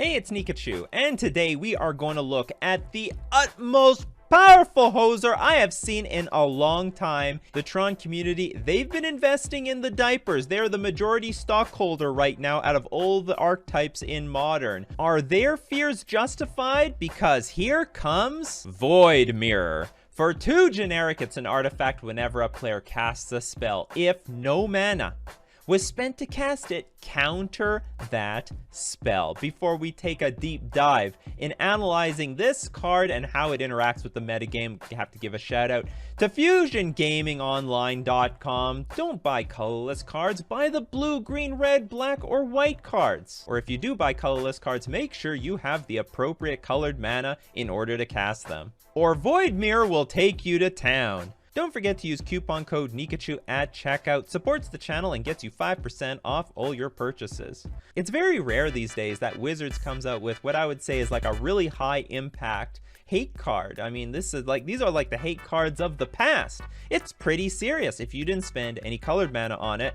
Hey, it's Nikachu, and today we are going to look at the utmost powerful hoser I have seen in a long time. The Tron community, they've been investing in the diapers. They're the majority stockholder right now out of all the archetypes in Modern. Are their fears justified? Because here comes Void Mirror. For 2 generic, it's an artifact whenever a player casts a spell. If no mana was spent to cast it, counter that spell. Before we take a deep dive in analyzing this card and how it interacts with the metagame, you have to give a shout out to FusionGamingOnline.com. Don't buy colorless cards, buy the blue, green, red, black, or white cards. Or if you do buy colorless cards, make sure you have the appropriate colored mana in order to cast them, or Void Mirror will take you to town. Don't forget to use coupon code Nikachu at checkout. Supports the channel and gets you 5% off all your purchases. It's very rare these days that Wizards comes out with what I would say is like a really high impact hate card. I mean, these are like the hate cards of the past. It's pretty serious. If you didn't spend any colored mana on it,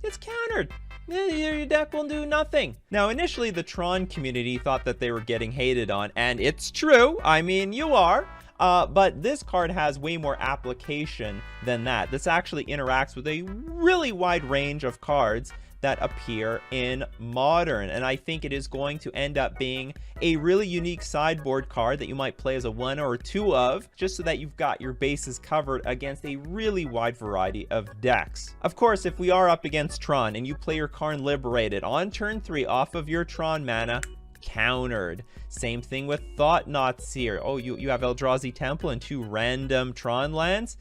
it's countered. Your deck will do nothing. Now, initially, the Tron community thought that they were getting hated on, and it's true. I mean, you are. But this card has way more application than that. This actually interacts with a really wide range of cards that appear in Modern, and I think it is going to end up being a really unique sideboard card that you might play as a 1 or 2 of, just so that you've got your bases covered against a really wide variety of decks. Of course, if we are up against Tron and you play your Karn Liberated on turn 3 off of your Tron mana, countered. Same thing with Thought-Knot here. Oh, you have Eldrazi Temple and 2 random Tron lands?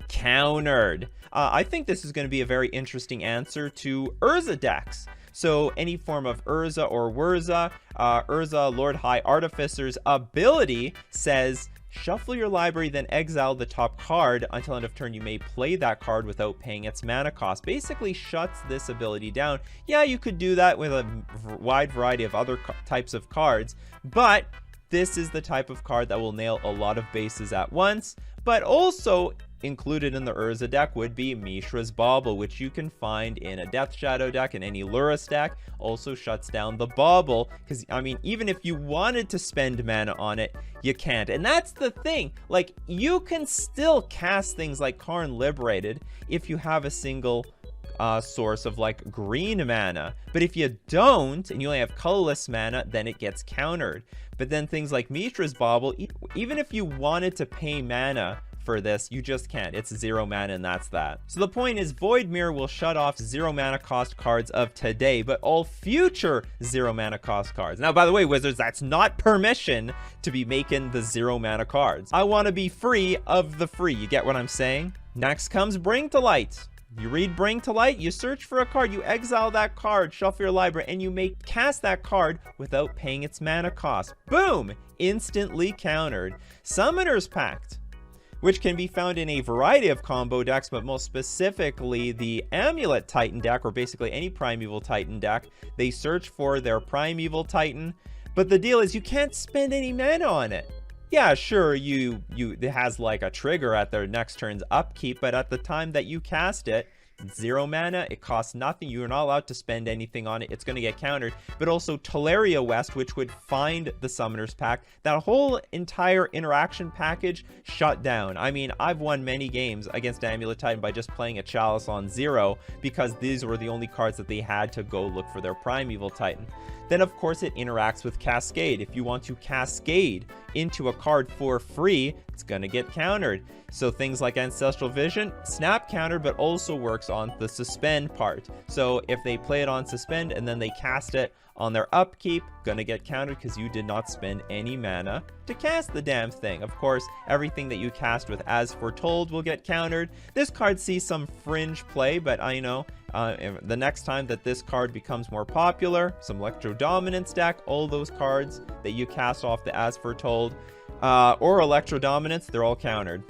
Countered. I think this is going to be a very interesting answer to Urza decks. So any form of Urza or Wurza, Urza Lord High Artificer's ability says, shuffle your library, then exile the top card. Until end of turn, you may play that card without paying its mana cost. Basically shuts this ability down. Yeah, you could do that with a wide variety of other types of cards, but this is the type of card that will nail a lot of bases at once. But also included in the Urza deck would be Mishra's Bauble, which you can find in a Death Shadow deck and any Lurrus deck. Also shuts down the Bauble, because I mean, even if you wanted to spend mana on it, you can't. And that's the thing, like, you can still cast things like Karn Liberated if you have a single source of like green mana, but if you don't and you only have colorless mana, then it gets countered. But then things like Mishra's Bauble, even if you wanted to pay mana for this, you just can't. It's 0 mana and that's that. So the point is, Void Mirror will shut off 0 mana cost cards of today, but all future 0 mana cost cards. Now, by the way, Wizards, that's not permission to be making the 0 mana cards. I want to be free of the free. You get what I'm saying? Next comes Bring to Light. You read Bring to Light, you search for a card, you exile that card, shuffle your library, and you may cast that card without paying its mana cost. Boom! Instantly countered. Summoner's Pact, which can be found in a variety of combo decks, but most specifically the Amulet Titan deck, or basically any Primeval Titan deck. They search for their Primeval Titan, but the deal is you can't spend any mana on it. Yeah, sure, it has like a trigger at their next turn's upkeep, but at the time that you cast it, 0 mana, it costs nothing, you're not allowed to spend anything on it, it's going to get countered. But also Teleria West, which would find the Summoner's Pact, that whole entire interaction package shut down. I mean, I've won many games against Amulet Titan by just playing a Chalice on 0, because these were the only cards that they had to go look for their Primeval Titan. Then of course it interacts with Cascade. If you want to cascade into a card for free, it's going to get countered. So things like Ancestral Vision, snap counter, but also works on the suspend part. So if they play it on suspend and then they cast it on their upkeep, gonna get countered because you did not spend any mana to cast the damn thing. Of course, everything that you cast with As Foretold will get countered. This card sees some fringe play, but I know the next time that this card becomes more popular, some Electro Dominance deck, all those cards that you cast off the As Foretold or Electro Dominance, they're all countered.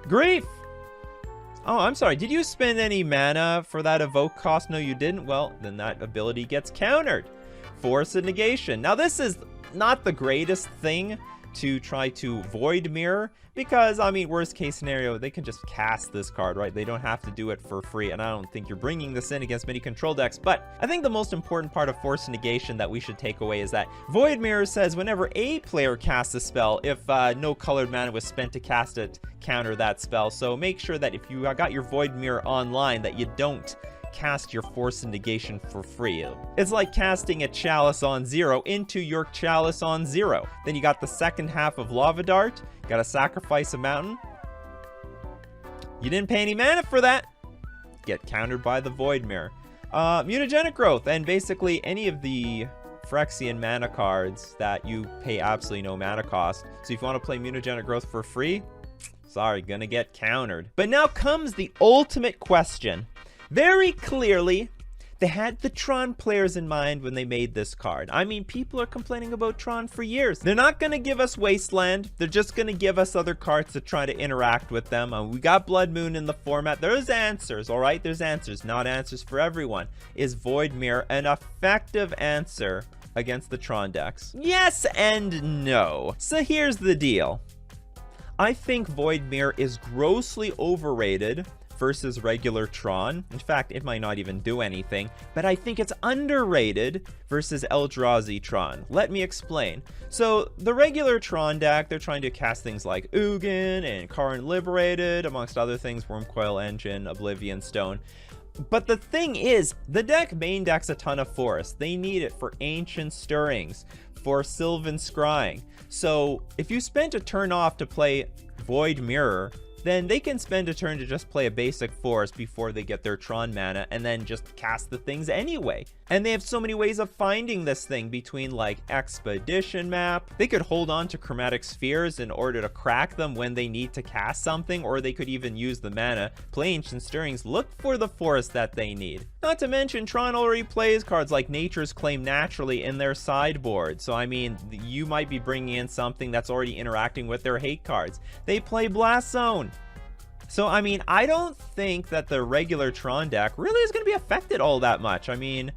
Grief! Oh, I'm sorry. Did you spend any mana for that evoke cost? No, you didn't. Well, then that ability gets countered. Force of Negation. Now, this is not the greatest thing to try to void mirror, because, I mean, worst case scenario, they can just cast this card, right? They don't have to do it for free, and I don't think you're bringing this in against many control decks. But I think the most important part of Force Negation that we should take away is that Void Mirror says whenever a player casts a spell, if no colored mana was spent to cast it, counter that spell. So make sure that if you got your Void Mirror online, that you don't cast your Force Negation for free. It's like casting a Chalice on 0 into your Chalice on 0. Then you got the second half of Lava Dart, gotta sacrifice a mountain. You didn't pay any mana for that. Get countered by the Void Mirror. Mutagenic Growth, and basically any of the Phyrexian mana cards that you pay absolutely no mana cost. So if you want to play Mutagenic Growth for free, sorry, gonna get countered. But now comes the ultimate question. Very clearly, they had the Tron players in mind when they made this card. I mean, people are complaining about Tron for years. They're not going to give us Wasteland. They're just going to give us other cards to try to interact with them. We got Blood Moon in the format. There's answers, all right? There's answers, not answers for everyone. Is Void Mirror an effective answer against the Tron decks? Yes and no. So here's the deal. I think Void Mirror is grossly overrated versus regular Tron. In fact, it might not even do anything, but I think it's underrated versus Eldrazi Tron. Let me explain. So the regular Tron deck, they're trying to cast things like Ugin and Karn Liberated, amongst other things, Wormcoil Engine, Oblivion Stone. But the thing is, the deck main decks a ton of Forest. They need it for Ancient Stirrings, for Sylvan Scrying. So if you spent a turn off to play Void Mirror, then they can spend a turn to just play a basic Forest before they get their Tron mana, and then just cast the things anyway. And they have so many ways of finding this thing, between like Expedition Map. They could hold on to Chromatic Spheres in order to crack them when they need to cast something, or they could even use the mana, play Ancient Stirrings, look for the Forest that they need. Not to mention, Tron already plays cards like Nature's Claim naturally in their sideboard. So I mean, you might be bringing in something that's already interacting with their hate cards. They play Blast Zone. So, I mean, I don't think that the regular Tron deck really is going to be affected all that much. I mean,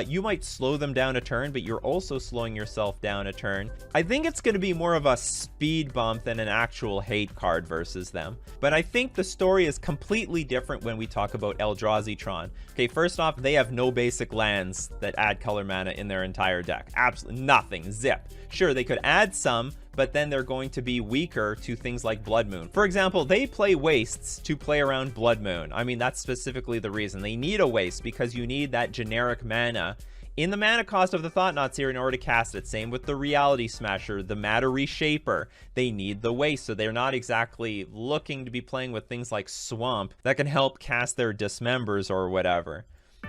you might slow them down a turn, but you're also slowing yourself down a turn. I think it's going to be more of a speed bump than an actual hate card versus them. But I think the story is completely different when we talk about Eldrazi Tron. Okay, first off, they have no basic lands that add color mana in their entire deck. Absolutely nothing. Zip. Sure, they could add some, but then they're going to be weaker to things like Blood Moon. For example, they play Wastes to play around Blood Moon. I mean, that's specifically the reason. They need a Waste because you need that generic mana in the mana cost of the Thought-Knot Seer in order to cast it. Same with the Reality Smasher, the Matter Reshaper. They need the Waste, so they're not exactly looking to be playing with things like Swamp that can help cast their Dismembers or whatever.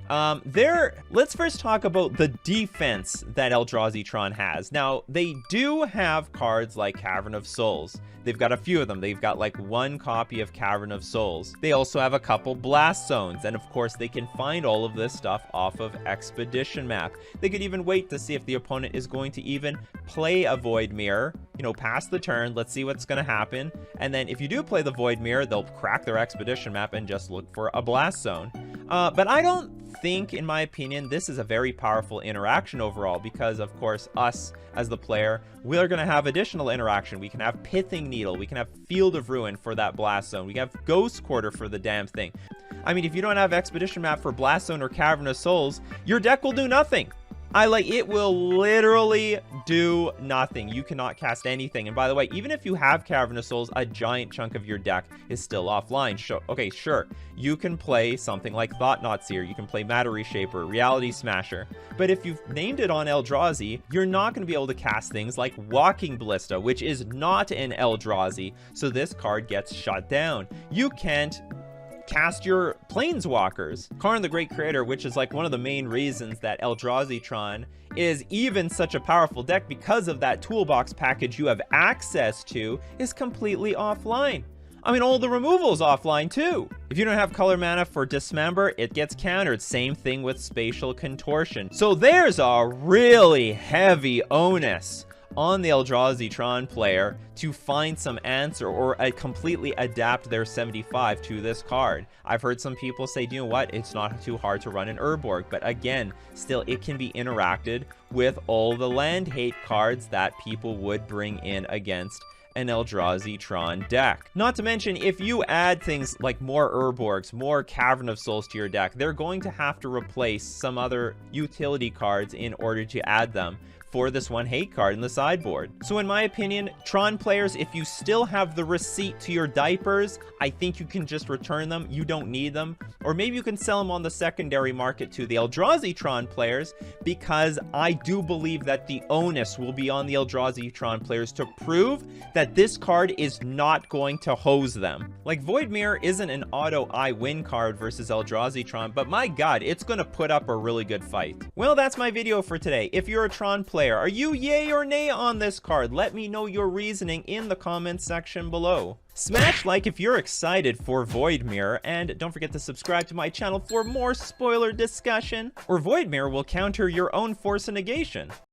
Let's first talk about the defense that Eldrazi Tron has. Now, they do have cards like Cavern of Souls. They've got a few of them. They've got like one copy of Cavern of Souls. They also have a couple Blast Zones, and of course they can find all of this stuff off of Expedition Map. They could even wait to see if the opponent is going to even play a Void Mirror, you know, pass the turn, let's see what's going to happen, and then if you do play the Void Mirror, they'll crack their Expedition Map and just look for a Blast Zone. But I don't think, in my opinion, this is a very powerful interaction overall, because of course us as the player, we're going to have additional interaction. We can have Pithing Needle, we can have Field of Ruin for that Blast Zone, we can have Ghost Quarter for the damn thing. I mean, if you don't have Expedition Map for Blast Zone or Cavern of Souls, your deck will do nothing. It will literally do nothing. You cannot cast anything. And by the way, even if you have Cavern of Souls, a giant chunk of your deck is still offline. Okay, sure. You can play something like Thought-Knot Seer. You can play Matter Reshaper, Reality Smasher. But if you've named it on Eldrazi, you're not going to be able to cast things like Walking Ballista, which is not an Eldrazi. So this card gets shut down. You can't cast your Planeswalkers. Karn the Great Creator, which is like one of the main reasons that Eldrazi Tron is even such a powerful deck because of that toolbox package you have access to, is completely offline. I mean, all the removal's offline too. If you don't have color mana for Dismember, it gets countered. Same thing with Spatial Contortion. So there's a really heavy onus on the Eldrazi Tron player to find some answer or completely adapt their 75 to this card. I've heard some people say, you know what, it's not too hard to run an Urborg, but again, still it can be interacted with all the land hate cards that people would bring in against an Eldrazi Tron deck. Not to mention, if you add things like more Urborgs, more Cavern of Souls to your deck, they're going to have to replace some other utility cards in order to add them for this one hate card in the sideboard. So in my opinion, Tron players, if you still have the receipt to your diapers, I think you can just return them. You don't need them. Or maybe you can sell them on the secondary market to the Eldrazi Tron players, because I do believe that the onus will be on the Eldrazi Tron players to prove that this card is not going to hose them. Like, Void Mirror isn't an auto I win card versus Eldrazi Tron, but my god, it's gonna put up a really good fight. Well, that's my video for today. If you're a Tron player, are you yay or nay on this card? Let me know your reasoning in the comments section below. Smash like if you're excited for Void Mirror, and don't forget to subscribe to my channel for more spoiler discussion, or Void Mirror will counter your own Force of Negation.